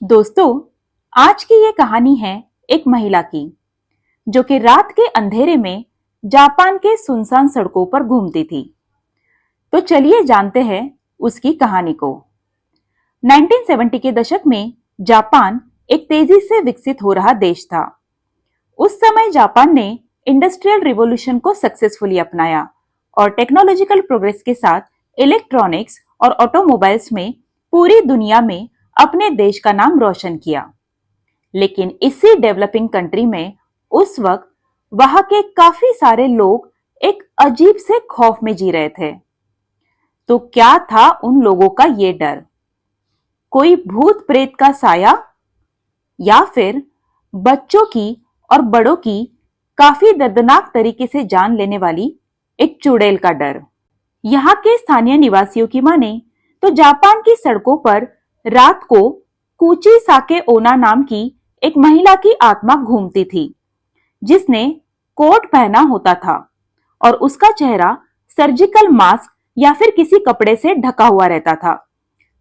दोस्तों, आज की ये कहानी है एक महिला की जो कि रात के अंधेरे में जापान के सुनसान सड़कों पर घूमती थी। तो चलिए जानते हैं उसकी कहानी को। 1970 के दशक में जापान एक तेजी से विकसित हो रहा देश था। उस समय जापान ने इंडस्ट्रियल रिवॉल्यूशन को सक्सेसफुली अपनाया और टेक्नोलॉजिकल प्रोग्रेस के साथ इलेक्ट्रॉनिक्स और ऑटोमोबाइल्स में पूरी दुनिया में अपने देश का नाम रोशन किया। लेकिन इसी डेवलपिंग कंट्री में उस वक्त वहां के काफी सारे लोग एक अजीब से खौफ में जी रहे थे। तो क्या था उन लोगों का ये डर? कोई भूत प्रेत का साया, या फिर बच्चों की और बड़ों की काफी दर्दनाक तरीके से जान लेने वाली एक चुड़ैल का डर? यहाँ के स्थानीय निवासियों की माने तो जापान की सड़कों पर रात को कुची साके ओना नाम की एक महिला की आत्मा घूमती थी, जिसने कोट पहना होता था और उसका चेहरा सर्जिकल मास्क या फिर किसी कपड़े से ढका हुआ रहता था,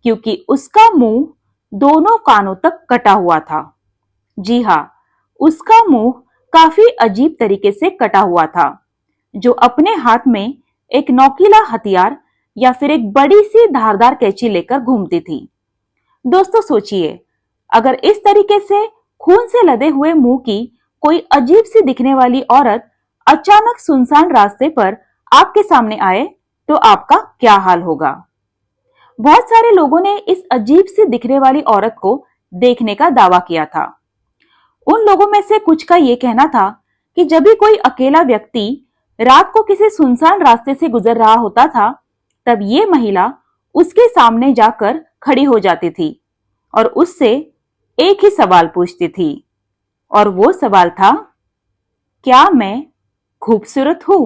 क्योंकि उसका मुंह दोनों कानों तक कटा हुआ था। जी हाँ, उसका मुंह काफी अजीब तरीके से कटा हुआ था, जो अपने हाथ में एक नोकीला हथियार या फिर एक बड़ी सी धारदार कैंची लेकर घूमती थी। दोस्तों सोचिए, अगर इस तरीके से खून से लदे हुए मुंह की कोई अजीब सी दिखने वाली औरत अचानक सुनसान रास्ते पर आपके सामने आए तो आपका क्या हाल होगा? बहुत सारे लोगों ने इस अजीब सी दिखने वाली औरत को देखने का दावा किया था। उन लोगों में से कुछ का ये कहना था कि जब भी कोई अकेला व्यक्ति रात को किसी सुनसान रास्ते से गुजर रहा होता था, तब ये महिला उसके सामने जाकर खड़ी हो जाती थी और उससे एक ही सवाल पूछती थी, और वो सवाल था, क्या मैं खूबसूरत हूं?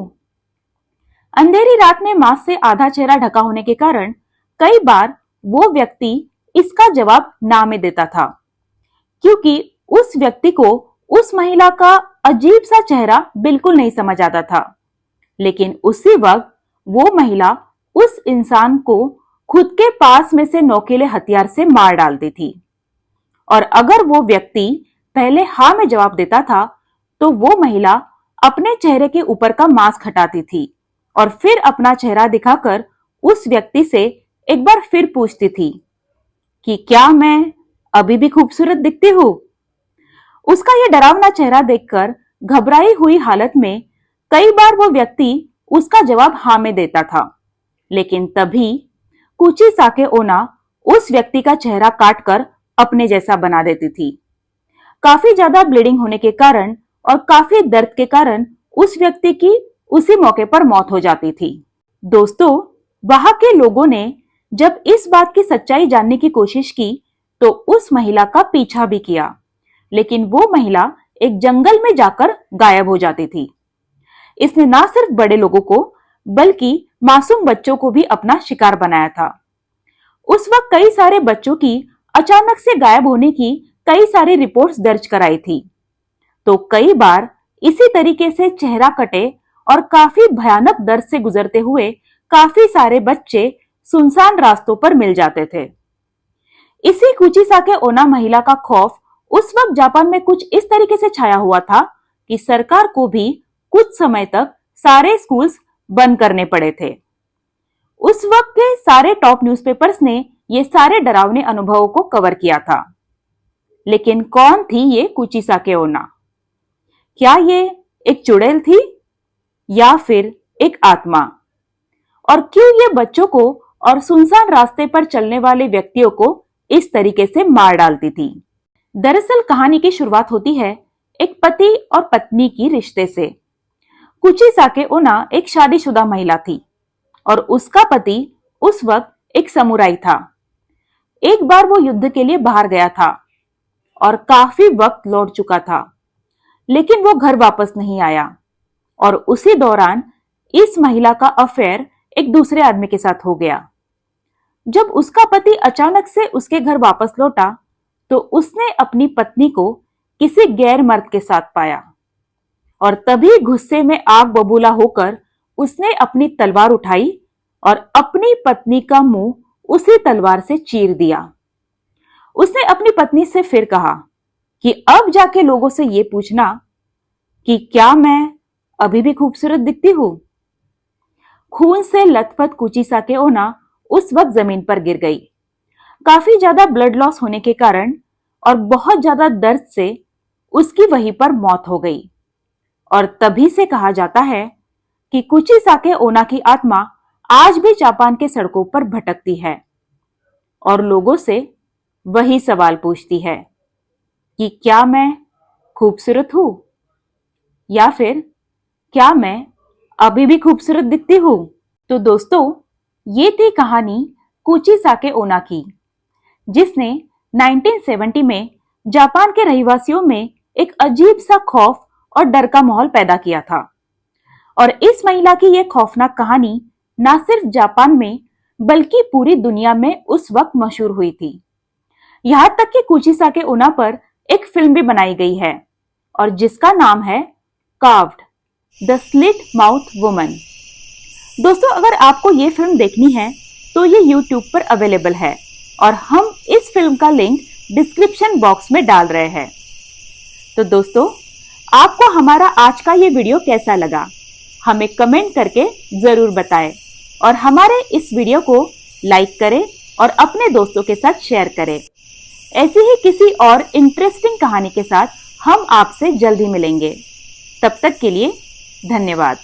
अंधेरी रात में मास्क से आधा चेहरा ढका होने के कारण कई बार वो व्यक्ति इसका जवाब ना में देता था, क्योंकि उस व्यक्ति को उस महिला का अजीब सा चेहरा बिल्कुल नहीं समझ आता था। लेकिन उसी वक्त वो महिला उस इंसान को खुद के पास में से नोकीले हथियार से मार डालती थी। और अगर वो व्यक्ति पहले हाँ में जवाब देता था, तो वो महिला अपने चेहरे के ऊपर का मास्क हटाती थी और फिर अपना चेहरा दिखाकर उस व्यक्ति से एक बार फिर पूछती थी कि क्या मैं अभी भी खूबसूरत दिखती हूँ? उसका यह डरावना चेहरा देखकर घबराई हुई हालत में कई बार वो व्यक्ति उसका जवाब हाँ में देता था, लेकिन तभी कुची साके ओना उस व्यक्ति का चेहरा काटकर अपने जैसा बना देती थी। काफी ज्यादा ब्लीडिंग होने के कारण और काफी दर्द के कारण उस व्यक्ति की उसी मौके पर मौत हो जाती थी। दोस्तों, वहां के लोगों ने जब इस बात की सच्चाई जानने की कोशिश की तो उस महिला का पीछा भी किया, लेकिन वो महिला एक जंगल में जाकर गायब हो जाती थी। इसने ना सिर्फ बड़े लोगों को बल्कि मासूम बच्चों को भी अपना शिकार बनाया था। उस वक्त कई सारे बच्चों की अचानक से गायब होने की कई सारी रिपोर्ट्स दर्ज कराई थी। तो कई बार इसी तरीके से चेहरा कटे और काफी भयानक दर्द से गुजरते हुए काफी सारे बच्चे सुनसान रास्तों पर मिल जाते थे। इसी कुचिसाके ओना महिला का खौफ उस वक्त जापान में कुछ इस तरीके से छाया हुआ था कि सरकार को भी कुछ समय तक सारे स्कूल्स बंद करने पड़े थे। उस वक्त के सारे टॉप न्यूज़पेपर्स ने ये सारे डरावने अनुभवों को कवर किया था। लेकिन कौन थी ये कुचिसाके ओना? क्या ये एक चुड़ैल थी या फिर एक आत्मा? और क्यों ये बच्चों को और सुनसान रास्ते पर चलने वाले व्यक्तियों को इस तरीके से मार डालती थी? दरअसल कहानी की शुरुआत होती है एक पति और पत्नी की रिश्ते से। कुचिसाके ओना एक शादीशुदा महिला थी और उसका पति उस वक्त एक समुराई था। एक बार वो युद्ध के लिए बाहर गया था और काफी वक्त लौट चुका था, लेकिन वो घर वापस नहीं आया और उसी दौरान इस महिला का अफेयर एक दूसरे आदमी के साथ हो गया। जब उसका पति अचानक से उसके घर वापस लौटा तो उसने अपनी पत्नी को किसी गैर मर्द के साथ पाया और तभी गुस्से में आग बबूला होकर उसने अपनी तलवार उठाई और अपनी पत्नी का मुंह उसी तलवार से चीर दिया। उसने अपनी पत्नी से फिर कहा कि अब जाके लोगों से ये पूछना कि क्या मैं अभी भी खूबसूरत दिखती हूं। खून से लथपथ कुचिसाके ओना उस वक्त जमीन पर गिर गई। काफी ज्यादा ब्लड लॉस होने के कारण और बहुत ज्यादा दर्द से उसकी वहीं पर मौत हो गई। और तभी से कहा जाता है कि कुचिसाके ओना की आत्मा आज भी जापान के सड़कों पर भटकती है और लोगों से वही सवाल पूछती है कि क्या मैं खूबसूरत हूं या फिर क्या मैं अभी भी खूबसूरत दिखती हूं। तो दोस्तों, ये थी कहानी कुचिसाके ओना की, जिसने 1970 में जापान के रहवासियों में एक अजीब सा खौफ और डर का माहौल पैदा किया था। और इस महिला की यह खौफनाक कहानी न सिर्फ जापान में बल्कि पूरी दुनिया में उस वक्त मशहूर हुई थी। यहां तक कि कुचिसाके ओना पर एक फिल्म भी बनाई गई है और जिसका नाम है carved the slit mouth woman. दोस्तों, अगर आपको ये फिल्म देखनी है तो ये YouTube पर अवेलेबल है और हम इस फिल्म का लिंक डिस्क्रिप्शन बॉक्स में डाल रहे हैं। तो दोस्तों, आपको हमारा आज का ये वीडियो कैसा लगा हमें कमेंट करके जरूर बताएं और हमारे इस वीडियो को लाइक करें और अपने दोस्तों के साथ शेयर करें। ऐसी ही किसी और इंटरेस्टिंग कहानी के साथ हम आपसे जल्दी मिलेंगे। तब तक के लिए धन्यवाद।